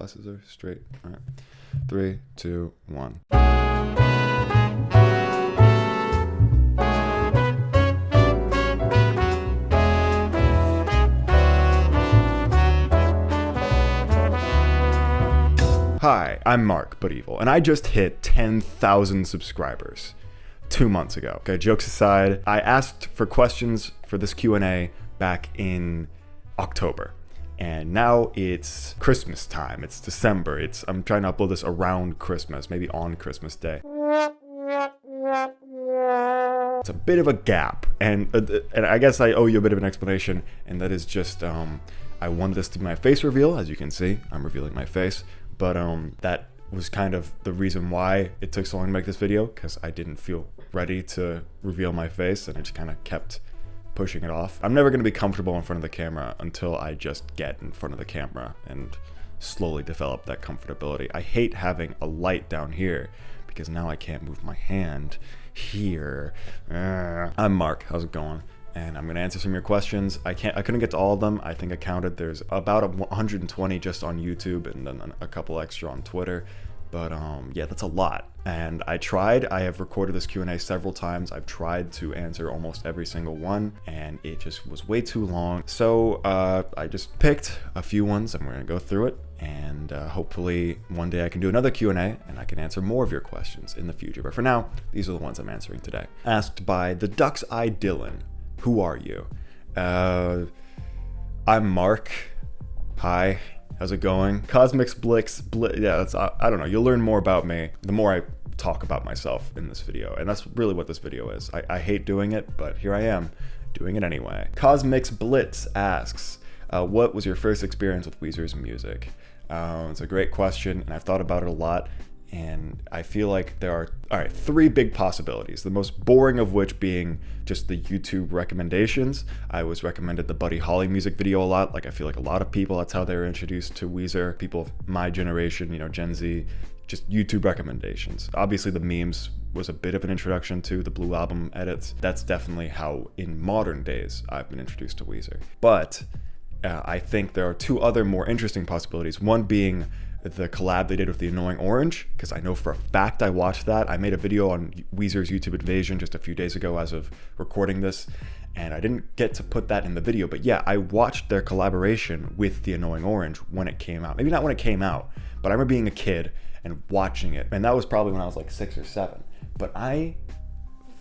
Glasses are straight. All right. 3, 2, 1. Hi, I'm Marc, but evil, and I just hit 10,000 subscribers 2 months ago. Okay, jokes aside, I asked for questions for this Q&A back in October. And now it's Christmas time. It's December. I'm trying to upload this around Christmas, maybe on Christmas Day. It's a bit of a gap, and I guess I owe you a bit of an explanation, and that is just I wanted this to be my face reveal. As you can see, I'm revealing my face, but that was kind of the reason why it took so long to make this video, because I didn't feel ready to reveal my face, and I just kind of kept pushing it off. I'm never going to be comfortable in front of the camera until I just get in front of the camera and slowly develop that comfortability. I hate having a light down here because now I can't move my hand here. I'm Marc, how's it going? And I'm going to answer some of your questions. I couldn't get to all of them. I think I counted there's about 120 just on YouTube and then a couple extra on Twitter. But yeah, that's a lot. And I have recorded this Q&A several times. I've tried to answer almost every single one, and it just was way too long. So I just picked a few ones, and we're gonna go through it. And hopefully one day I can do another Q&A, and I can answer more of your questions in the future. But for now, these are the ones I'm answering today. Asked by the Duck's Eye Dylan, who are you? I'm Marc. Hi. How's it going? Cosmics Blix, yeah, I don't know. You'll learn more about me the more I talk about myself in this video. And that's really what this video is. I hate doing it, but here I am doing it anyway. Cosmics Blitz asks, what was your first experience with Weezer's music? It's a great question, and I've thought about it a lot. And I feel like there are, 3 big possibilities. The most boring of which being just the YouTube recommendations. I was recommended the Buddy Holly music video a lot. Like, I feel like a lot of people, that's how they were introduced to Weezer. People of my generation, Gen Z, just YouTube recommendations. Obviously the memes was a bit of an introduction to the Blue Album edits. That's definitely how in modern days I've been introduced to Weezer. But I think there are 2 other more interesting possibilities. One being the collab they did with the Annoying Orange, because I know for a fact I watched that. I made a video on Weezer's YouTube Invasion just a few days ago as of recording this, and I didn't get to put that in the video, but yeah, I watched their collaboration with the Annoying Orange when it came out. Maybe not when it came out, but I remember being a kid and watching it, and that was probably when I was like 6 or 7. But I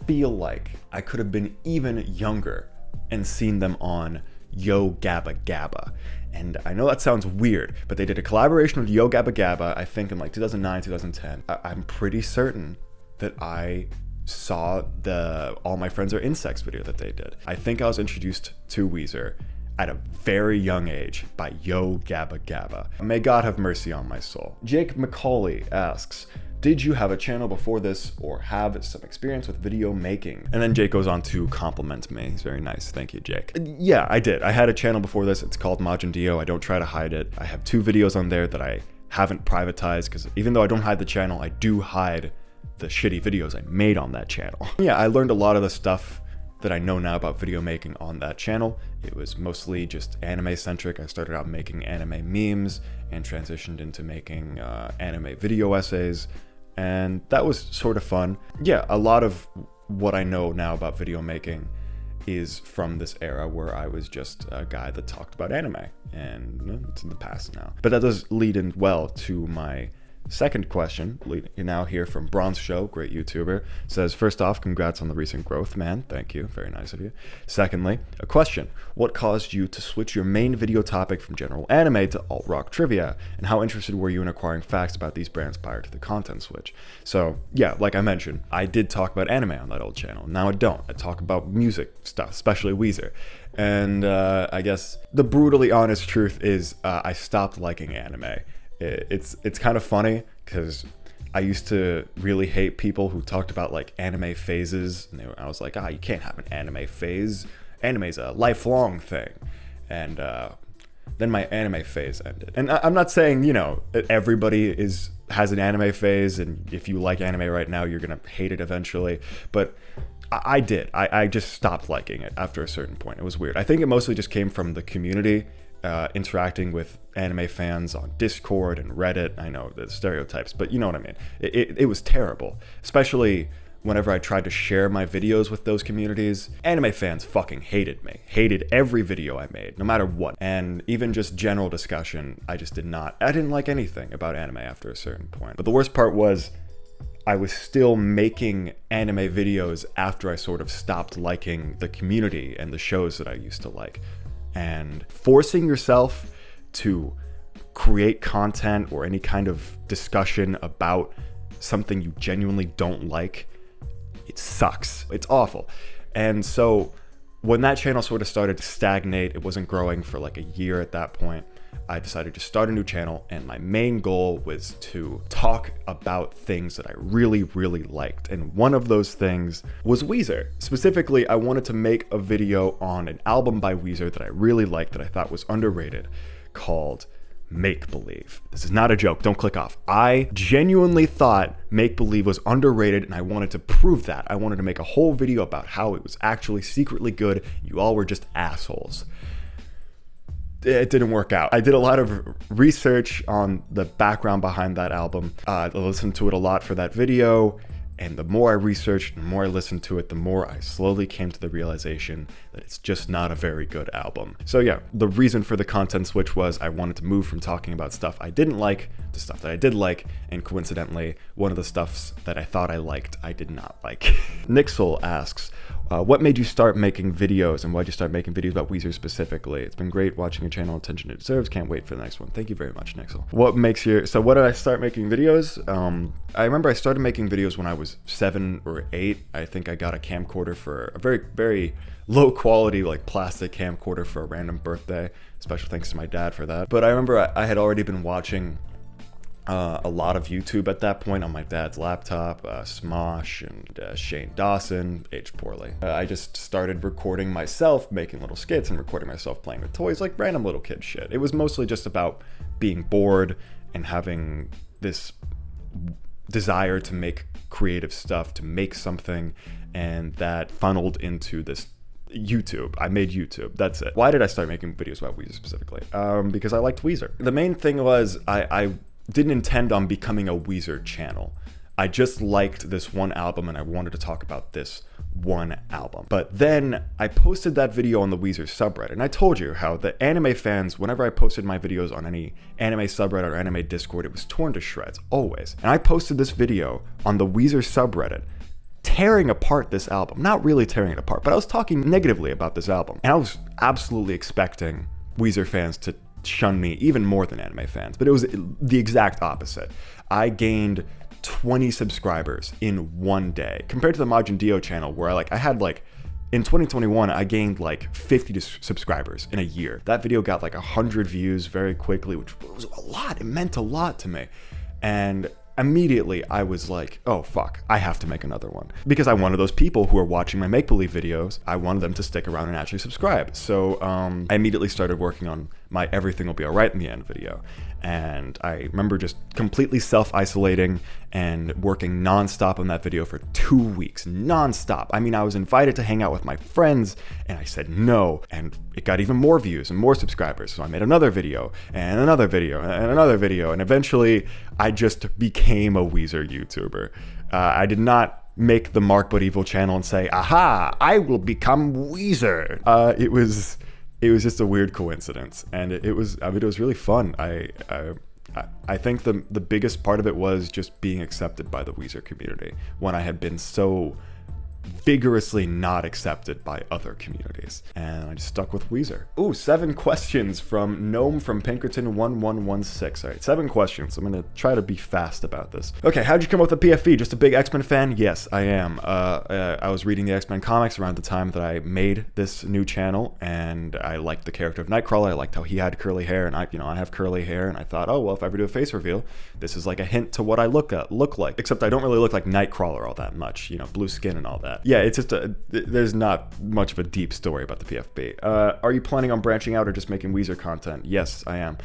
feel like I could have been even younger and seen them on Yo Gabba Gabba. And I know that sounds weird, but they did a collaboration with Yo Gabba Gabba, I think in like 2009, 2010. I'm pretty certain that I saw the All My Friends Are Insects video that they did. I think I was introduced to Weezer at a very young age by Yo Gabba Gabba. May God have mercy on my soul. Jake McCauley asks, did you have a channel before this or have some experience with video making? And then Jake goes on to compliment me. He's very nice. Thank you, Jake. Yeah, I did. I had a channel before this. It's called Majin Dio. I don't try to hide it. I have 2 videos on there that I haven't privatized because even though I don't hide the channel, I do hide the shitty videos I made on that channel. Yeah, I learned a lot of the stuff that I know now about video making on that channel. It was mostly just anime centric. I started out making anime memes and transitioned into making anime video essays. And that was sort of fun. Yeah, a lot of what I know now about video making is from this era where I was just a guy that talked about anime, and it's in the past now. But that does lead in well to my second question. You now hear from Bronze Show, great YouTuber, says, first off, congrats on the recent growth, man. Thank you, very nice of you. Secondly, a question. What caused you to switch your main video topic from general anime to alt-rock trivia? And how interested were you in acquiring facts about these brands prior to the content switch? So yeah, like I mentioned, I did talk about anime on that old channel. Now I don't. I talk about music stuff, especially Weezer. And I guess the brutally honest truth is I stopped liking anime. It's kind of funny because I used to really hate people who talked about like anime phases, and I was like, you can't have an anime phase. Anime's a lifelong thing. And then my anime phase ended. And I'm not saying, everybody has an anime phase, and if you like anime right now, you're gonna hate it eventually. But I did. I just stopped liking it after a certain point. It was weird. I think it mostly just came from the community interacting with anime fans on Discord and Reddit. I know the stereotypes, but you know what I mean. It was terrible, especially whenever I tried to share my videos with those communities. Anime fans fucking hated me, hated every video I made, no matter what. And even just general discussion, I didn't like anything about anime after a certain point. But the worst part was, I was still making anime videos after I sort of stopped liking the community and the shows that I used to like. And forcing yourself to create content or any kind of discussion about something you genuinely don't like, it sucks. It's awful. And so when that channel sort of started to stagnate, it wasn't growing for like a year at that point, I decided to start a new channel, and my main goal was to talk about things that I really, really liked. And one of those things was Weezer. Specifically, I wanted to make a video on an album by Weezer that I really liked, that I thought was underrated, called Make Believe. This is not a joke, don't click off. I genuinely thought Make Believe was underrated, and I wanted to prove that. I wanted to make a whole video about how it was actually secretly good. You all were just assholes. It didn't work out. I did a lot of research on the background behind that album. I listened to it a lot for that video, and the more I researched and the more I listened to it, the more I slowly came to the realization that it's just not a very good album. So yeah, the reason for the content switch was I wanted to move from talking about stuff I didn't like to stuff that I did like, and coincidentally, one of the stuffs that I thought I liked, I did not like. Nixel asks, what made you start making videos, and why'd you start making videos about Weezer specifically? It's been great watching your channel, attention it deserves. Can't wait for the next one. Thank you very much, Nixel. So did I start making videos? I remember I started making videos when I was 7 or 8. I think I got a camcorder for a very, very low quality, like plastic camcorder for a random birthday. Special thanks to my dad for that. But I remember I had already been watching a lot of YouTube at that point on my dad's laptop, Smosh and Shane Dawson, aged poorly. I just started recording myself, making little skits, and recording myself playing with toys, like random little kid shit. It was mostly just about being bored and having this desire to make creative stuff, to make something, and that funneled into this YouTube. I made YouTube. That's it. Why did I start making videos about Weezer specifically? Because I liked Weezer. The main thing was I didn't intend on becoming a Weezer channel. I just liked this one album and I wanted to talk about this one album. But then I posted that video on the Weezer subreddit, and I told you how the anime fans, whenever I posted my videos on any anime subreddit or anime Discord, it was torn to shreds, always. And I posted this video on the Weezer subreddit tearing apart this album. Not really tearing it apart, but I was talking negatively about this album. And I was absolutely expecting Weezer fans to shun me even more than anime fans, but it was the exact opposite. I gained 20 subscribers in one day compared to the Majin Dio channel, where I had in 2021 I gained like 50 subscribers in a year. That video got like 100 views very quickly, which was a lot. It meant a lot to me. And immediately I was like, oh fuck, I have to make another one, because I wanted those people who are watching my make-believe videos, I wanted them to stick around and actually subscribe. So I immediately started working on my Everything Will Be Alright in the End video. And I remember just completely self-isolating and working non-stop on that video for 2 weeks, non-stop. I mean, I was invited to hang out with my friends and I said no, and it got even more views and more subscribers. So I made another video and another video and another video, and eventually I just became a Weezer YouTuber. I did not make the Marc But Evil channel and say, aha, I will become Weezer. It was just a weird coincidence, and it was really fun. I think the biggest part of it was just being accepted by the Weezer community when I had been so vigorously not accepted by other communities, and I just stuck with Weezer. Ooh, 7 questions from Gnome from Pinkerton 1116. All right, 7 questions. I'm gonna try to be fast about this. Okay, how'd you come up with the PFV? Just a big X-Men fan? Yes, I am. I was reading the X-Men comics around the time that I made this new channel, and I liked the character of Nightcrawler. I liked how he had curly hair, and I have curly hair, and I thought, oh well, if I ever do a face reveal, this is like a hint to what I look like. Except I don't really look like Nightcrawler all that much, blue skin and all that. that. Yeah, it's just there's not much of a deep story about the PFP. Are you planning on branching out or just making Weezer content? Yes, I am.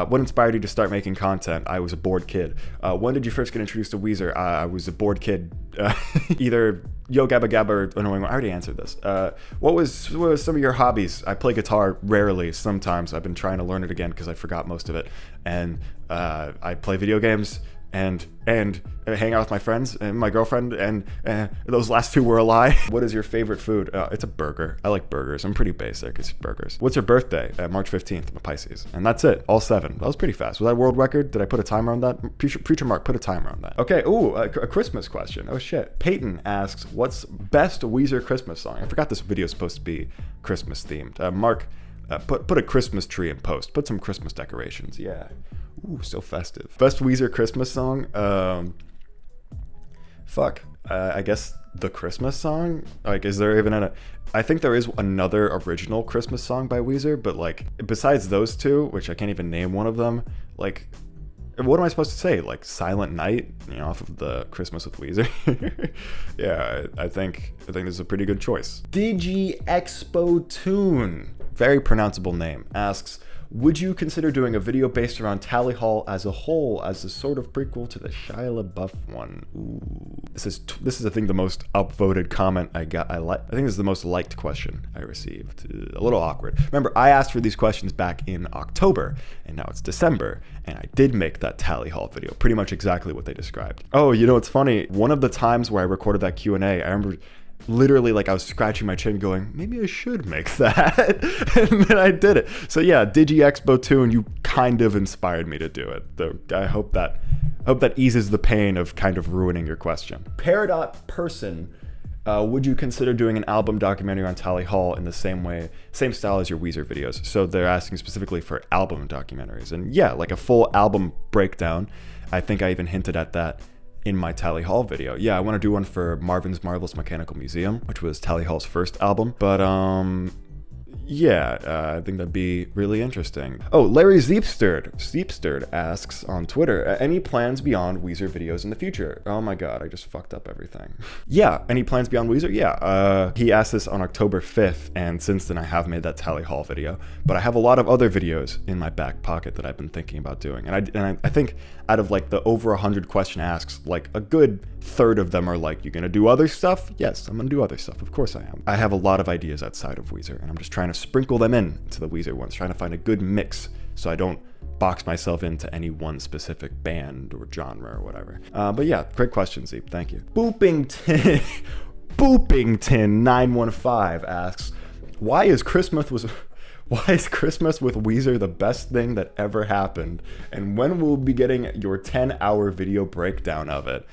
What inspired you to start making content? I was a bored kid. When did you first get introduced to Weezer? I was a bored kid. Either Yo Gabba Gabba or Annoying One. I already answered this. What was some of your hobbies? I play guitar rarely. Sometimes I've been trying to learn it again because I forgot most of it. And I play video games and hang out with my friends and my girlfriend, and those last two were a lie. What is your favorite food? It's a burger. I like burgers. I'm pretty basic. It's burgers. What's your birthday? March 15th. I'm a Pisces. And that's it. All 7. That was pretty fast. Was that a world record? Did I put a timer on that? Future Mark, put a timer on that. Okay. Ooh, a Christmas question. Oh shit. Peyton asks, what's best Weezer Christmas song? I forgot this video is supposed to be Christmas themed. Mark, put a Christmas tree in post. Put some Christmas decorations. Yeah. Ooh, so festive. Best Weezer Christmas song? I guess the Christmas song? Like, is there even I think there is another original Christmas song by Weezer, but like, besides those two, which I can't even name one of them, like, what am I supposed to say? Like Silent Night, off of the Christmas with Weezer. Yeah, I think this is a pretty good choice. DG Expo Tune, very pronounceable name, asks, would you consider doing a video based around Tally Hall as a whole, as a sort of prequel to the Shia LaBeouf one? Ooh, this is I think the most upvoted comment I got. I think this is the most liked question I received. A little awkward. Remember, I asked for these questions back in October, and now it's December, and I did make that Tally Hall video, pretty much exactly what they described. Oh, it's funny. One of the times where I recorded that Q&A, I remember literally, like, I was scratching my chin going, maybe I should make that. And then I did it. So yeah, Digi Expo Tune, you kind of inspired me to do it. So I hope that eases the pain of kind of ruining your question. Peridot Person, would you consider doing an album documentary on Tally Hall in the same style as your Weezer videos? So they're asking specifically for album documentaries. And yeah, like a full album breakdown. I think I even hinted at that in my Tally Hall video. Yeah, I want to do one for Marvin's Marvelous Mechanical Museum, which was Tally Hall's first album. But yeah, I think that'd be really interesting. Oh, Larry Zeepsterd asks on Twitter, any plans beyond Weezer videos in the future? Oh my god, I just fucked up everything. Yeah, any plans beyond Weezer? Yeah, he asked this on October 5th, and since then I have made that Tally Hall video, but I have a lot of other videos in my back pocket that I've been thinking about doing, and I think out of like the over 100 question asks, like a good third of them are like, you gonna do other stuff? Yes, I'm gonna do other stuff, of course I am. I have a lot of ideas outside of Weezer, and I'm just trying to sprinkle them in to the Weezer ones, trying to find a good mix so I don't box myself into any one specific band or genre or whatever. But yeah, great question, Zeep, thank you. Boopington915 asks, why is Christmas with Weezer the best thing that ever happened? And when will we be getting your 10-hour video breakdown of it?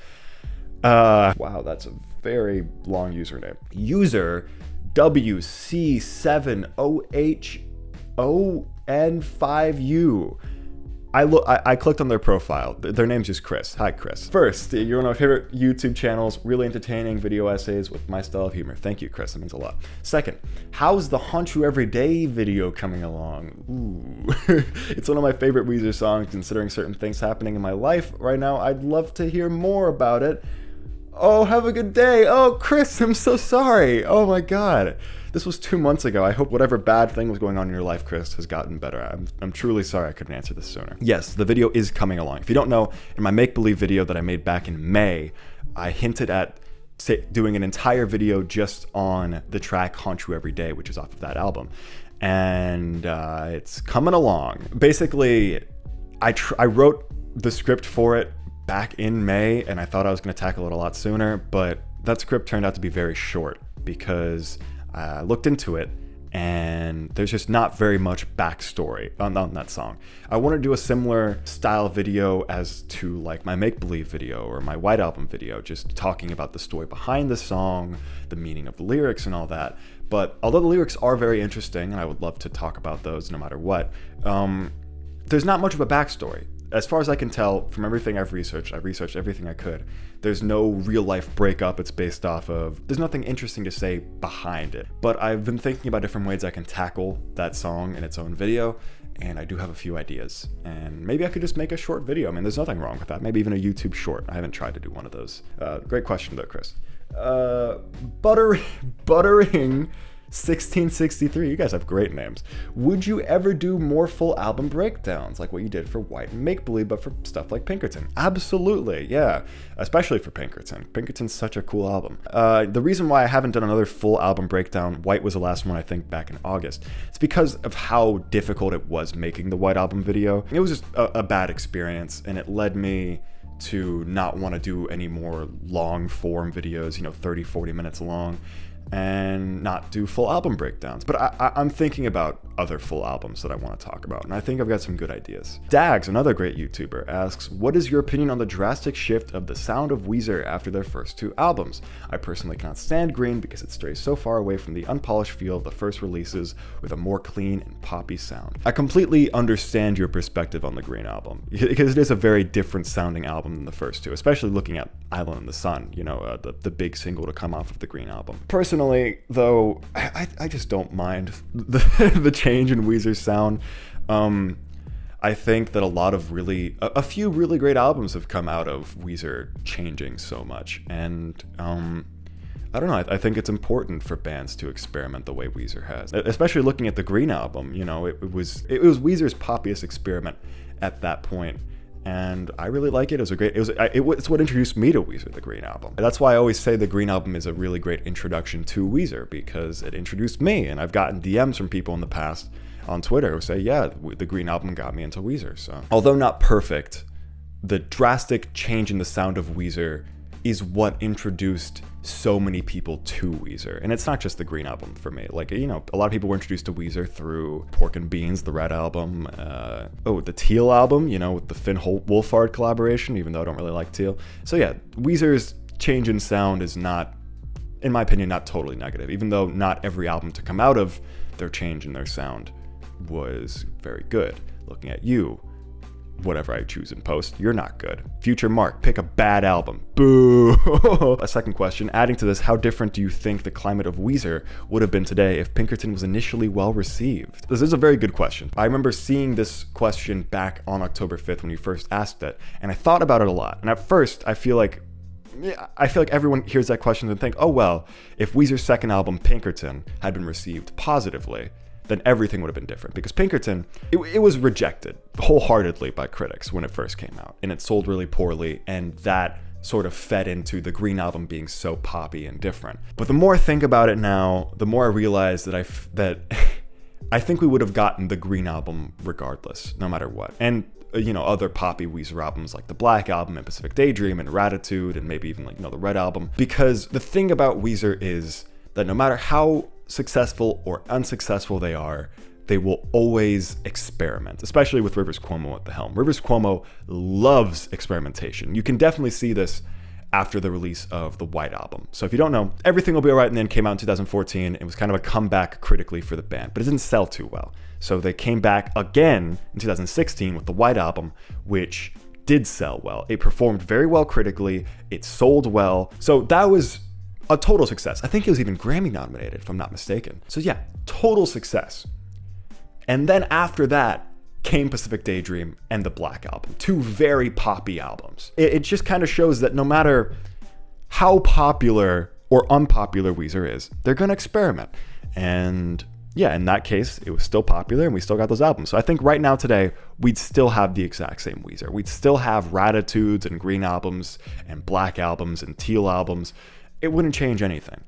Wow, that's a very long username. User WC7OHON5U. I clicked on their profile. Their name's just Chris. Hi, Chris. First, you're one of my favorite YouTube channels. Really entertaining video essays with my style of humor. Thank you, Chris. That means a lot. Second, how's the Haunt You Every Day video coming along? Ooh. It's one of my favorite Weezer songs, considering certain things happening in my life right now. I'd love to hear more about it. Oh, have a good day. Oh, Chris, I'm so sorry. Oh my God. This was 2 months ago. I hope whatever bad thing was going on in your life, Chris, has gotten better. I'm truly sorry I couldn't answer this sooner. Yes, the video is coming along. If you don't know, in my make-believe video that I made back in May, I hinted at doing an entire video just on the track Haunt You Every Day, which is off of that album. And it's coming along. Basically, I wrote the script for it back in May, and I thought I was going to tackle it a lot sooner, but that script turned out to be very short because I looked into it and there's just not very much backstory on that song. I want to do a similar style video as to like my make-believe video or my White Album video, just talking about the story behind the song, the meaning of the lyrics and all that. But although the lyrics are very interesting, and I would love to talk about those no matter what, there's not much of a backstory. As far as I can tell, from everything I've researched everything I could. There's no real life breakup it's based off of. There's nothing interesting to say behind it. But I've been thinking about different ways I can tackle that song in its own video, and I do have a few ideas. And maybe I could just make a short video. I mean, there's nothing wrong with that. Maybe even a YouTube short. I haven't tried to do one of those. Great question though, Chris. Buttering 1663. You guys have great names. Would you ever do more full album breakdowns like what you did for White and Make Believe, but for stuff like Pinkerton? Absolutely, yeah. Especially for Pinkerton. Pinkerton's such a cool album. The reason why I haven't done another full album breakdown, White was the last one I think back in August, it's because of how difficult it was making the White album video. It was just a bad experience, and it led me to not want to do any more long form videos, 30, 40 minutes long, and not do full album breakdowns. But I'm thinking about other full albums that I want to talk about, and I think I've got some good ideas. Dags, another great YouTuber, asks, what is your opinion on the drastic shift of the sound of Weezer after their first 2 albums? I personally cannot stand Green because it strays so far away from the unpolished feel of the first releases with a more clean and poppy sound. I completely understand your perspective on the Green album, because it is a very different sounding album than the first 2, especially looking at Island in the Sun, the big single to come off of the Green album. Personally, though, I just don't mind the change in Weezer's sound. I think that a few really great albums have come out of Weezer changing so much, and I don't know, I think it's important for bands to experiment the way Weezer has, especially looking at the Green album. It was Weezer's poppiest experiment at that point. And I really like it. It's what introduced me to Weezer, the Green album. That's why I always say the Green album is a really great introduction to Weezer, because it introduced me. And I've gotten DMs from people in the past on Twitter who say, yeah, the Green album got me into Weezer. So, although not perfect, the drastic change in the sound of Weezer is what introduced so many people to Weezer. And it's not just the Green album for me. Like, a lot of people were introduced to Weezer through Pork and Beans, the Red album, the Teal album, with the Finn Wolfhard collaboration, even though I don't really like Teal. So yeah, Weezer's change in sound is not, in my opinion, not totally negative, even though not every album to come out of their change in their sound was very good. Looking at you, whatever I choose in post, you're not good. Future Marc, pick a bad album. Boo! A second question, adding to this, how different do you think the climate of Weezer would have been today if Pinkerton was initially well received? This is a very good question. I remember seeing this question back on October 5th when you first asked it, and I thought about it a lot. And at first, I feel like everyone hears that question and think, oh well, if Weezer's second album, Pinkerton, had been received positively, then everything would have been different, because Pinkerton, it was rejected wholeheartedly by critics when it first came out, and it sold really poorly, and that sort of fed into the Green album being so poppy and different. But the more I think about it now, the more I realize that I think we would have gotten the Green album regardless, no matter what. And other poppy Weezer albums like the Black album and Pacific Daydream and Ratitude, and maybe even the Red album. Because the thing about Weezer is that no matter how successful or unsuccessful they are, they will always experiment, especially with Rivers Cuomo at the helm. Rivers Cuomo loves experimentation. You can definitely see this after the release of the White album. So if you don't know, Everything Will Be Alright and Then came out in 2014. It was kind of a comeback critically for the band, but it didn't sell too well. So they came back again in 2016 with the White album, which did sell well. It performed very well critically. It sold well. So that was a total success. I think it was even Grammy nominated, if I'm not mistaken. So yeah, total success. And then after that came Pacific Daydream and the Black album, 2 very poppy albums. It just kind of shows that no matter how popular or unpopular Weezer is, they're gonna experiment. And yeah, in that case, it was still popular and we still got those albums. So I think right now today, we'd still have the exact same Weezer. We'd still have Ratitudes and Green albums and Black albums and Teal albums. It wouldn't change anything.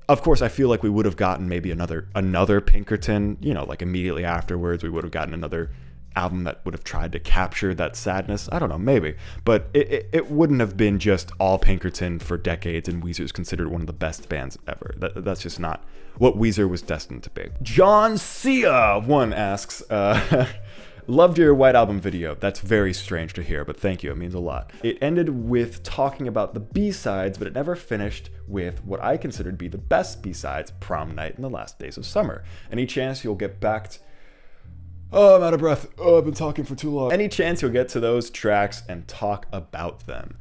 Of course, I feel like we would have gotten maybe another Pinkerton, like immediately afterwards, we would have gotten another album that would have tried to capture that sadness. I don't know, maybe. But it wouldn't have been just all Pinkerton for decades, and Weezer is considered one of the best bands ever. That's just not what Weezer was destined to be. John Cia one asks, loved your White album video. That's very strange to hear, but thank you. It means a lot. It ended with talking about the B-sides, but it never finished with what I consider to be the best B-sides, Prom Night and The Last Days of Summer. Any chance you'll get back to... Oh, I'm out of breath. Oh, I've been talking for too long. Any chance you'll get to those tracks and talk about them?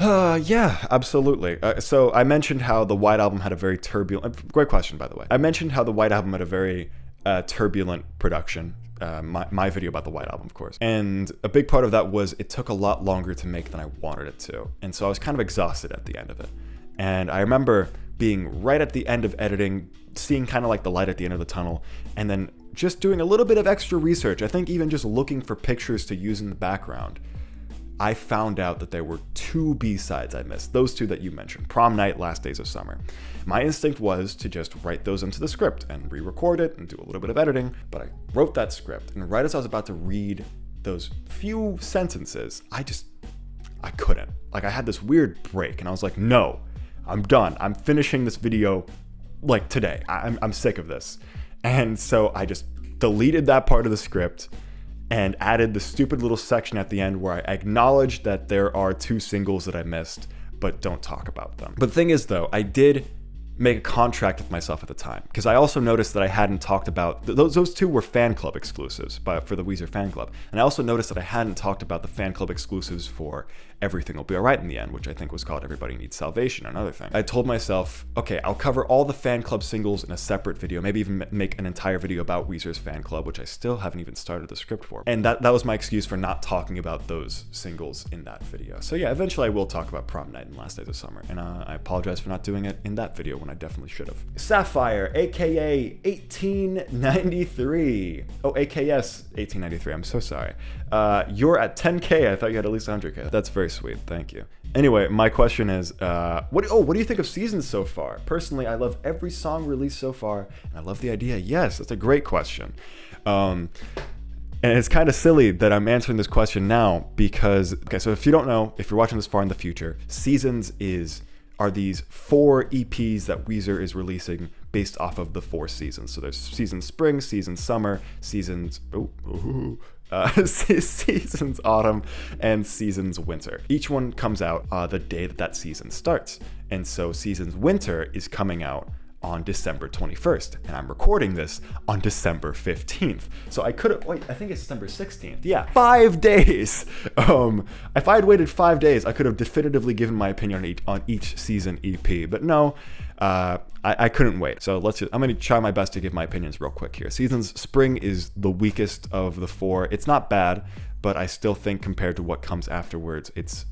Yeah, absolutely. So I mentioned how the White album had a very turbulent... Great question, by the way. I mentioned how the White album had a very turbulent production. my video about the White Album, of course. And a big part of that was it took a lot longer to make than I wanted it to. And so I was kind of exhausted at the end of it. And I remember being right at the end of editing, seeing kind of like the light at the end of the tunnel, and then just doing a little bit of extra research. I think even just looking for pictures to use in the background. I found out that there were 2 B-sides I missed, those 2 that you mentioned, Prom Night, Last Days of Summer. My instinct was to just write those into the script and re-record it and do a little bit of editing, but I wrote that script, and right as I was about to read those few sentences, I couldn't. Like, I had this weird break, and I was like, no, I'm done. I'm finishing this video, like, today. I'm sick of this. And so I just deleted that part of the script and added the stupid little section at the end where I acknowledged that there are 2 singles that I missed, but don't talk about them. But the thing is, though, I did make a contract with myself at the time, because I also noticed that I hadn't talked about those 2 were fan club exclusives for the Weezer fan club, and I also noticed that I hadn't talked about the fan club exclusives for Everything Will Be Alright in the End, which I think was called Everybody Needs Salvation, another thing. I told myself, okay, I'll cover all the fan club singles in a separate video, maybe even make an entire video about Weezer's fan club, which I still haven't even started the script for. And that was my excuse for not talking about those singles in that video. So yeah, eventually I will talk about Prom Night and Last Days of Summer, and I apologize for not doing it in that video when I definitely should have. Sapphire, aka 1893. Oh, AKS 1893, I'm so sorry. You're at 10K, I thought you had at least 100K. That's very sweet, thank you. Anyway, my question is, what do you think of Seasons so far? Personally, I love every song released so far, and I love the idea. Yes, that's a great question. And it's kind of silly that I'm answering this question now because, okay, so if you don't know, if you're watching this far in the future, Seasons are these 4 EPs that Weezer is releasing based off of the 4 seasons. So there's Season Spring, Season Summer, Seasons Seasons Autumn, and Seasons Winter. Each one comes out the day that season starts. And so Seasons Winter is coming out on December 21st, and I'm recording this on December 15th. So I could have, wait, I think it's December 16th. Yeah, 5 days. If I had waited 5 days, I could have definitively given my opinion on each season EP, but no, I couldn't wait. So I'm going to try my best to give my opinions real quick here. Seasons Spring is the weakest of the 4. It's not bad, but I still think compared to what comes afterwards, it's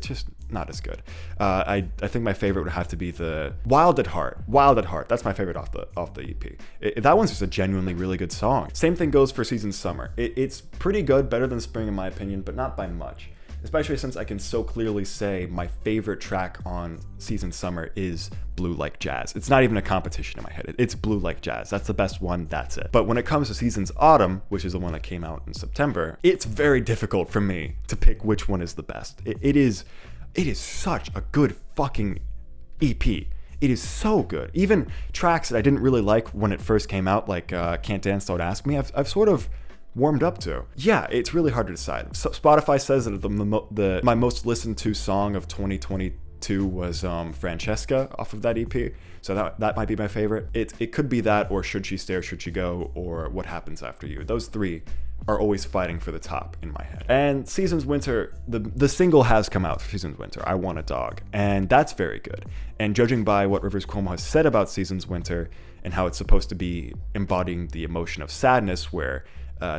just not as good. I think my favorite would have to be the Wild at Heart. Wild at Heart. That's my favorite off the EP. That one's just a genuinely really good song. Same thing goes for Season Summer. It's pretty good, better than Spring in my opinion, but not by much. Especially since I can so clearly say my favorite track on Season Summer is Blue Like Jazz. It's not even a competition in my head. It's Blue Like Jazz. That's the best one. That's it. But when it comes to Seasons Autumn, which is the one that came out in September, it's very difficult for me to pick which one is the best. It is such a good fucking EP. It is so good. Even tracks that I didn't really like when it first came out, like Can't Dance, Don't Ask Me, I've sort of warmed up to. Yeah, it's really hard to decide. So Spotify says that my most listened to song of 2022 was Francesca off of that EP. So that might be my favorite. It could be that, or Should She Stay or Should She Go, or What Happens After You. Those 3 are always fighting for the top in my head. And Seasons Winter, the single has come out for Seasons Winter, I Want a Dog, and that's very good. And judging by what Rivers Cuomo has said about Seasons Winter and how it's supposed to be embodying the emotion of sadness, where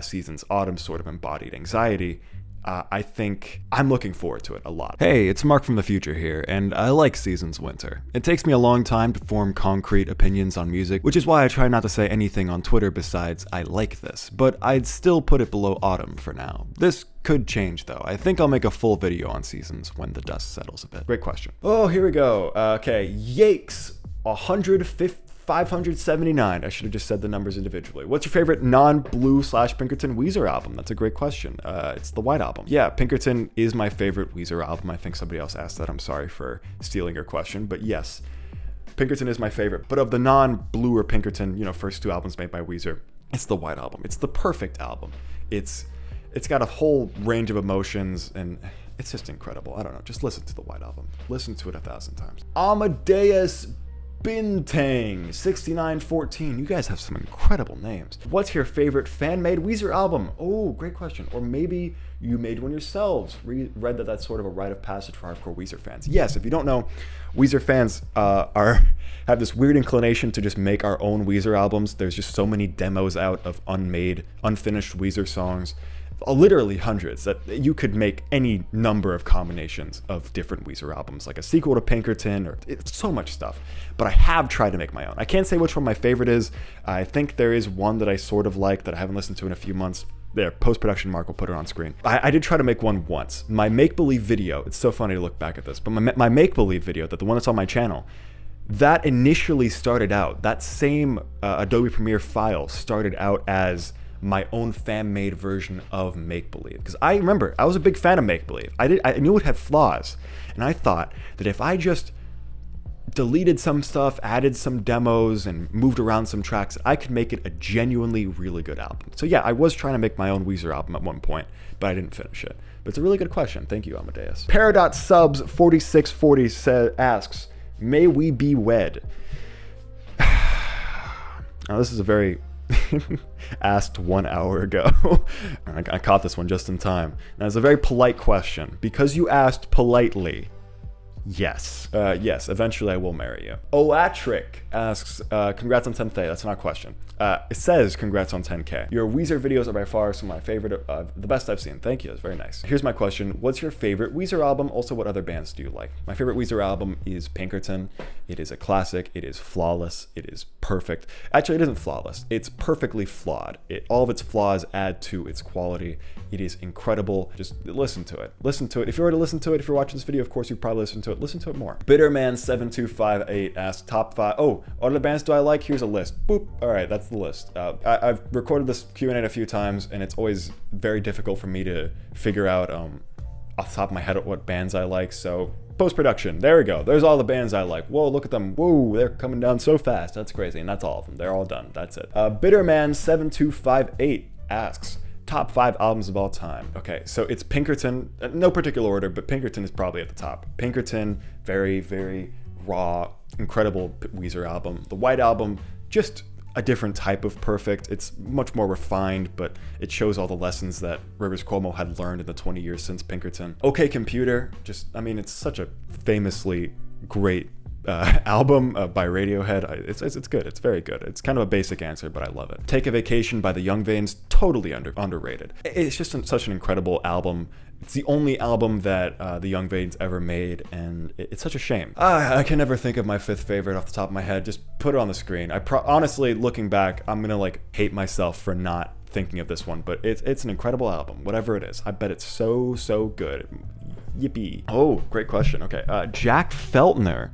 Seasons Autumn sort of embodied anxiety, I think I'm looking forward to it a lot. Hey, it's Mark from the future here, and I like Seasons Winter. It takes me a long time to form concrete opinions on music, which is why I try not to say anything on Twitter besides I like this, but I'd still put it below Autumn for now. This could change though. I think I'll make a full video on Seasons when the dust settles a bit. Great question. Oh, here we go. Okay, Yakes 579. I should have just said the numbers individually. What's your favorite non-Blue / Pinkerton Weezer album? That's a great question. It's the White Album. Yeah, Pinkerton is my favorite Weezer album. I think somebody else asked that. I'm sorry for stealing your question, but yes, Pinkerton is my favorite. But of the non-Blue or Pinkerton, first 2 albums made by Weezer, it's the White Album. It's the perfect album. It's got a whole range of emotions, and it's just incredible. I don't know. Just listen to the White Album. Listen to it 1,000 times. Amadeus Bintang 6914. You guys have some incredible names. What's your favorite fan-made Weezer album? Oh, great question. Or maybe you made one yourselves. Read that that's sort of a rite of passage for hardcore Weezer fans. Yes, if you don't know, Weezer fans have this weird inclination to just make our own Weezer albums. There's just so many demos out of unfinished Weezer songs. Literally hundreds, that you could make any number of combinations of different Weezer albums, like a sequel to Pinkerton, or it's so much stuff. But I have tried to make my own. I can't say which one my favorite is. I think there is one that I sort of like that I haven't listened to in a few months. There, post-production Marc will put it on screen. I did try to make one once. My make-believe video, it's so funny to look back at this, but my make-believe video, the one that's on my channel, that initially started out, that same Adobe Premiere file started out as my own fan-made version of Make Believe. Because I remember, I was a big fan of Make Believe. I knew it had flaws, and I thought that if I just deleted some stuff, added some demos, and moved around some tracks, I could make it a genuinely really good album. So yeah, I was trying to make my own Weezer album at one point, but I didn't finish it. But it's a really good question. Thank you, Amadeus. Paradot Subs 4640 asks, may we be wed? Now this is a very asked 1 hour ago. I caught this one just in time. Now, it's a very polite question. Because you asked politely, yes. Yes, eventually I will marry you. Oatric asks, congrats on 10th day. That's not a question. It says congrats on 10K. Your Weezer videos are by far some of my favorite, the best I've seen. Thank you, that's very nice. Here's my question. What's your favorite Weezer album? Also, what other bands do you like? My favorite Weezer album is Pinkerton. It is a classic. It is flawless. It is perfect. Actually, it isn't flawless. It's perfectly flawed. All of its flaws add to its quality. It is incredible. Just listen to it. Listen to it. If you already listened to it, if you're watching this video, of course, you've probably listened to it. Listen to it more. Bitterman7258 asks, top 5. Oh, what other bands do I like? Here's a list. Boop. All right, that's the list. I've recorded this Q&A a few times, and it's always very difficult for me to figure out off the top of my head what bands I like. So post-production, there we go. There's all the bands I like. Whoa, look at them. Whoa, they're coming down so fast. That's crazy. And that's all of them. They're all done. That's it. Bitterman7258 asks, top 5 albums of all time. Okay, so it's Pinkerton, no particular order, but Pinkerton is probably at the top. Pinkerton, very, very raw, incredible Weezer album. The White Album, just a different type of perfect. It's much more refined, but it shows all the lessons that Rivers Cuomo had learned in the 20 years since Pinkerton. OK Computer, it's such a famously great album by Radiohead. It's good. It's very good. It's kind of a basic answer, but I love it. Take a Vacation by the Young Veins, totally underrated. It's just such an incredible album. It's the only album that the Young Veins ever made, and it's such a shame. I can never think of my 5th favorite off the top of my head. Just put it on the screen. Honestly, looking back, I'm gonna hate myself for not thinking of this one, but it's an incredible album, whatever it is. I bet it's so good. Yippee. Oh, great question. Okay, Jack Feltner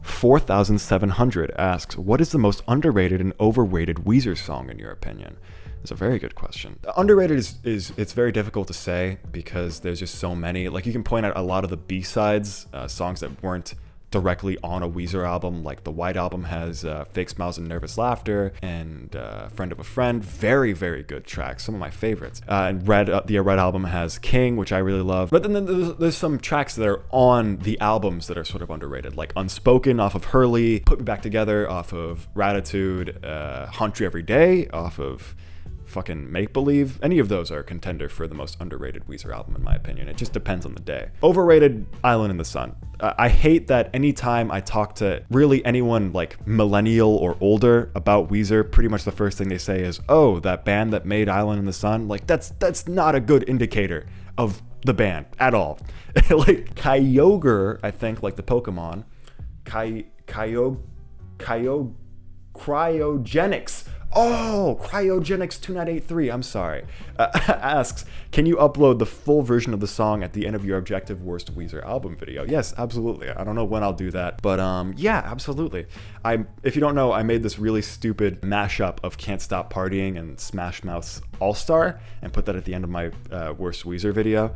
4700 asks, what is the most underrated and overrated Weezer song in your opinion? It's a very good question. Underrated is it's very difficult to say because there's just so many. Like, you can point out a lot of the B-sides, songs that weren't directly on a Weezer album. Like the White Album has Fake Smiles and Nervous Laughter and Friend of a Friend. Very, very good tracks. Some of my favorites. And the Red Album has King, which I really love. But then there's some tracks that are on the albums that are sort of underrated. Like Unspoken off of Hurley, Put Me Back Together off of Ratitude, Haunt You Every Day off of fucking Make Believe. Any of those are a contender for the most underrated Weezer album in my opinion. It just depends on the day. Overrated, Island in the Sun. I hate that anytime I talk to really anyone like millennial or older about Weezer, pretty much the first thing they say is, oh, that band that made Island in the Sun. Like, that's not a good indicator of the band at all. Like Kyogre, I think, like the Pokemon, Cryogenics. Oh, Cryogenics 2983, I'm sorry. Asks, can you upload the full version of the song at the end of your objective worst Weezer album video? Yes, absolutely. I don't know when I'll do that, but yeah, absolutely. If you don't know, I made this really stupid mashup of Can't Stop Partying and Smash Mouth's All-Star and put that at the end of my worst Weezer video.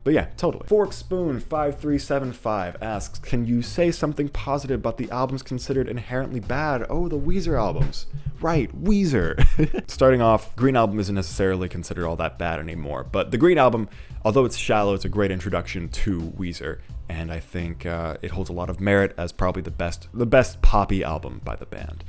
But yeah, totally. Fork Spoon 5375 asks, can you say something positive about the albums considered inherently bad? Oh, the Weezer albums. Right, Weezer. Starting off, Green Album isn't necessarily considered all that bad anymore, but the Green Album, Although it's shallow, it's a great introduction to Weezer, and I think it holds a lot of merit as probably the best poppy album by the band.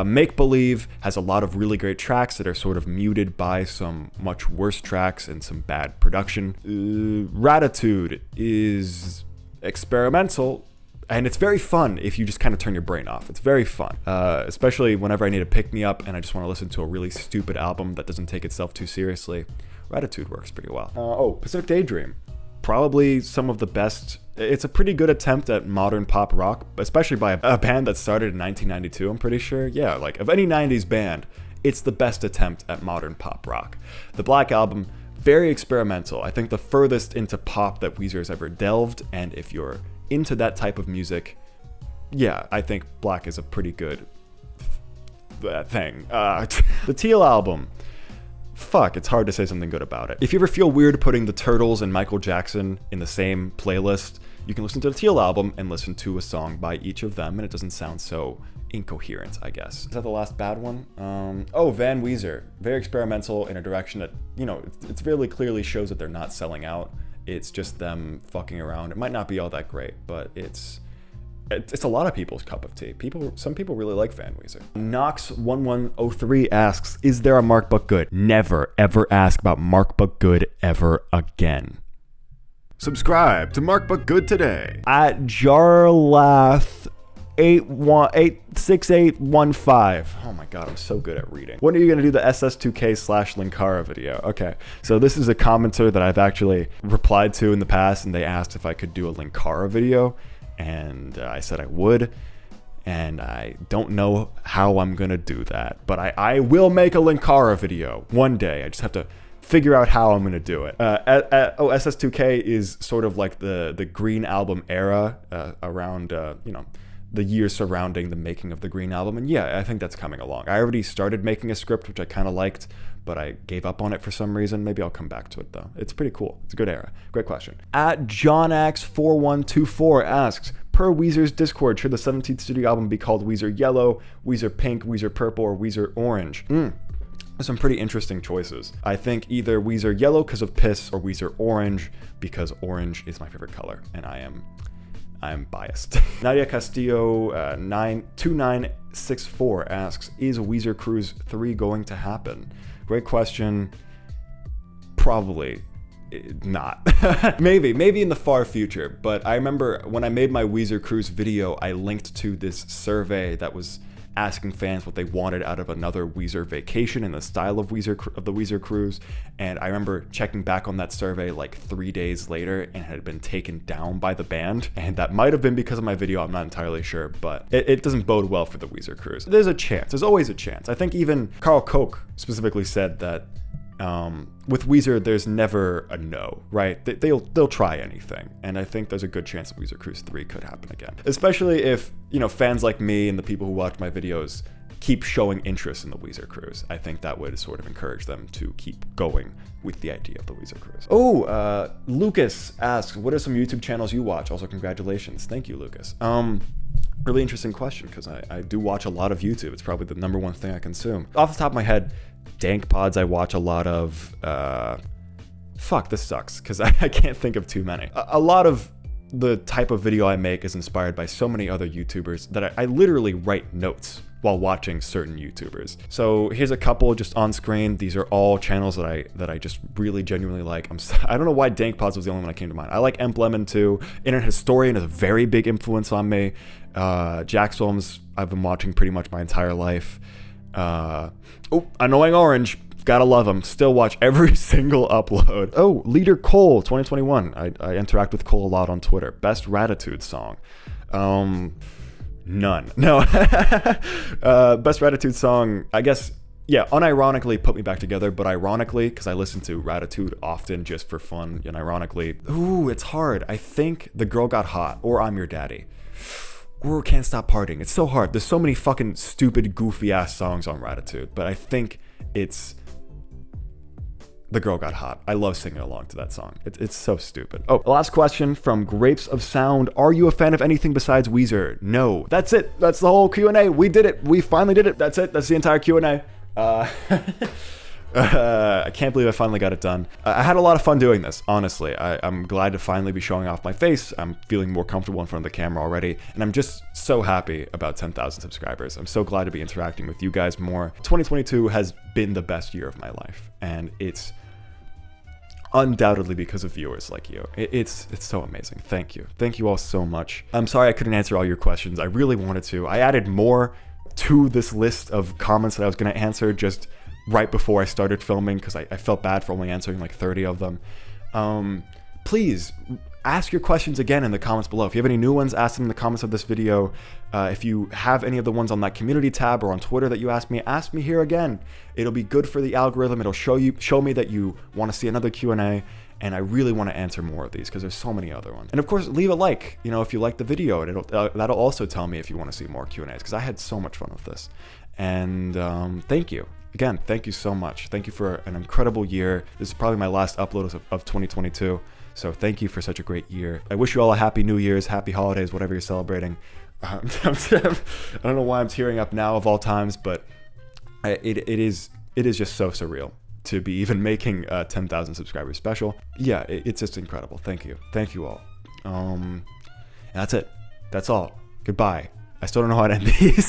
Make Believe has a lot of really great tracks that are sort of muted by some much worse tracks and some bad production. Ratitude is experimental, and it's very fun if you just kind of turn your brain off. It's very fun, especially whenever I need to pick me up and I just want to listen to a really stupid album that doesn't take itself too seriously. Ratitude works pretty well. Pacific Daydream. Probably some of the best. It's a pretty good attempt at modern pop rock, especially by a band that started in 1992, I'm pretty sure. Yeah, like of any 90s band, it's the best attempt at modern pop rock. The Black Album, very experimental. I think the furthest into pop that Weezer has ever delved, and if you're into that type of music, yeah, I think Black is a pretty good thing. The Teal Album. Fuck, it's hard to say something good about it. If you ever feel weird putting the Turtles and Michael Jackson in the same playlist, you can listen to the Teal Album and listen to a song by each of them, and it doesn't sound so incoherent, I guess. Is that the last bad one? Van Weezer. Very experimental in a direction that, it really clearly shows that they're not selling out. It's just them fucking around. It might not be all that great, but it's a lot of people's cup of tea. Some people really like Van Weezer. Knox1103 asks, is there a Marc But Good? Never, ever ask about Marc But Good ever again. Subscribe to Marc But Good today. At Jarlath86815. Oh my god, I'm so good at reading. When are you going to do the SS2K/Linkara video? Okay, so this is a commenter that I've actually replied to in the past, and they asked if I could do a Linkara video. And I said I would, and I don't know how I'm gonna do that, but I will make a Linkara video one day. I just have to figure out how I'm gonna do it. SS2K is sort of like the Green Album era, around the years surrounding the making of the Green Album, and yeah, I think that's coming along. I already started making a script, which I kind of liked, but I gave up on it for some reason. Maybe I'll come back to it though. It's pretty cool. It's a good era. Great question. At JohnX4124 asks, per Weezer's Discord, should the 17th studio album be called Weezer Yellow, Weezer Pink, Weezer Purple, or Weezer Orange? There's some pretty interesting choices. I think either Weezer Yellow because of piss or Weezer Orange because orange is my favorite color, and I'm biased. Nadia Castillo 2964 asks, is Weezer Cruise 3 going to happen? Great question. Probably not. maybe in the far future, but I remember when I made my Weezer Cruise video, I linked to this survey that was asking fans what they wanted out of another Weezer vacation in the style of the Weezer Cruise, and I remember checking back on that survey like 3 days later, and it had been taken down by the band, and that might have been because of my video, I'm not entirely sure, but it doesn't bode well for the Weezer Cruise. There's a chance. There's always a chance. I think even Carl Koch specifically said that with Weezer, there's never a no, right? They'll try anything, and I think there's a good chance that Weezer Cruise 3 could happen again. Especially if, fans like me and the people who watch my videos keep showing interest in the Weezer Cruise. I think that would sort of encourage them to keep going with the idea of the Weezer Cruise. Lucas asks, what are some YouTube channels you watch? Also, congratulations. Thank you, Lucas. Really interesting question, because I do watch a lot of YouTube. It's probably the number one thing I consume. Off the top of my head, Dank Pods I watch a lot of. Fuck, this sucks, because I can't think of too many. A lot of the type of video I make is inspired by so many other YouTubers that I literally write notes while watching certain YouTubers. So here's a couple just on screen. These are all channels that I just really genuinely like. I don't know why Dank Pods was the only one that came to mind. I like Emp Lemon too. Internet Historian is a very big influence on me. Jax Films I've been watching pretty much my entire life. Annoying Orange, gotta love him. Still watch every single upload. Leader Cole 2021. I interact with Cole a lot on Twitter. Best Ratitude song. None. No. Best Ratitude song, I guess, yeah, unironically Put Me Back Together, but ironically, because I listen to Ratitude often just for fun, and ironically, it's hard. I think The Girl Got Hot, or I'm Your Daddy, or Can't Stop Partying. It's so hard. There's so many fucking stupid, goofy-ass songs on Ratitude, but I think it's The Girl Got Hot. I love singing along to that song. It's so stupid. Last question from Grapes of Sound. Are you a fan of anything besides Weezer? No. That's it. That's the whole Q&A. We did it. We finally did it. That's it. That's the entire Q&A. I can't believe I finally got it done. I had a lot of fun doing this, honestly. I'm glad to finally be showing off my face. I'm feeling more comfortable in front of the camera already, and I'm just so happy about 10,000 subscribers. I'm so glad to be interacting with you guys more. 2022 has been the best year of my life, and it's undoubtedly because of viewers like you. It's so amazing. Thank you all so much. I'm sorry I couldn't answer all your questions. I really wanted to. I added more to this list of comments that I was going to answer just right before I started filming because I felt bad for only answering like 30 of them. Please ask your questions again in the comments below. If you have any new ones, ask them in the comments of this video. If you have any of the ones on that community tab or on Twitter that you ask me here again. It'll be good for the algorithm. It'll show me that you want to see another Q&A, and I really want to answer more of these because there's so many other ones. And of course, leave a like, if you like the video, and that'll also tell me if you want to see more Q&As because I had so much fun with this. And thank you. Again, thank you so much. Thank you for an incredible year. This is probably my last upload of 2022. So thank you for such a great year. I wish you all a happy New Year's, happy holidays, whatever you're celebrating. I don't know why I'm tearing up now of all times, but it is just so surreal to be even making 10,000 subscribers special. Yeah, it's just incredible. Thank you all. And that's it. That's all. Goodbye. I still don't know how to end these.